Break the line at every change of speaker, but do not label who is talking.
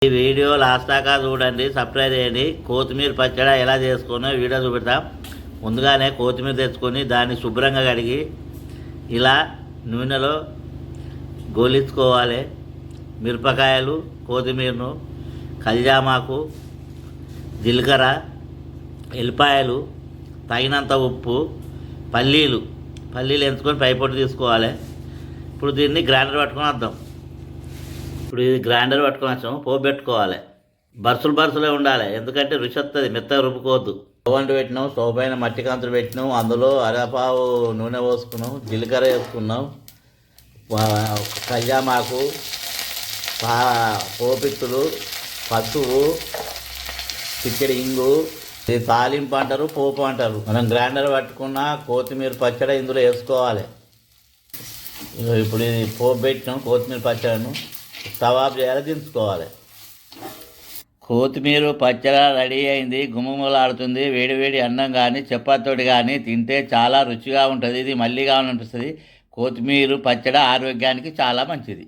ఈ video last దాకా చూడండి, సబ్స్క్రైబ్ చేయండి. కొత్తిమీర పచ్చడి ఎలా చేసుకోనో వీడియో చూపెడతాం. ముందుగానే కొత్తిమీర తెచ్చుకొని దాన్ని శుభ్రంగా కడిగి ఇలా నూనెలో గోలించుకోవాలి. మిరపకాయలు, కొత్తిమీరను, కల్జామాకు, జీలకర్ర, ఎల్లిపాయలు, తగినంత ఉప్పు, పల్లీలు ఎంచుకొని పైపొట్టు తీసుకోవాలి. ఇప్పుడు దీన్ని గ్రైండర్ పట్టుకొని వద్దాం. ఇప్పుడు ఇది గ్రైండర్ పట్టుకొని వచ్చాము. పోపు పెట్టుకోవాలి. బరుసలే ఉండాలి, ఎందుకంటే రుచి వస్తుంది, మెత్తగా రుబ్బుకోవద్దు. స్టవ్ అంటు పెట్టినాం, స్టవ్ పైన మట్టి కంతులు పెట్టినాం, అందులో అరపావు నూనె పోసుకున్నాం, జీలకర్ర వేసుకున్నాం, కల్జామాకు, పోపిత్తులు, పసుపు, చిక్కడి ఇంగు. ఇది తాలింపు అంటారు, పోపు అంటారు. మనం గ్రైండర్ పట్టుకున్న కొత్తిమీర పచ్చడి ఇందులో వేసుకోవాలి. ఇప్పుడు ఇది పోపు పెట్టినాం. కొత్తిమీర పచ్చడిను స్టవ్ ఆఫ్ చేయాలి, దించుకోవాలి. కొత్తిమీర పచ్చడి రెడీ అయింది, గుమగుమలాడుతుంది. వేడివేడి అన్నం కానీ చపాతీతోటి కానీ తింటే చాలా రుచిగా ఉంటుంది. ఇది మళ్ళీ కావాలనిపిస్తుంది. కొత్తిమీర పచ్చడి ఆరోగ్యానికి చాలా మంచిది.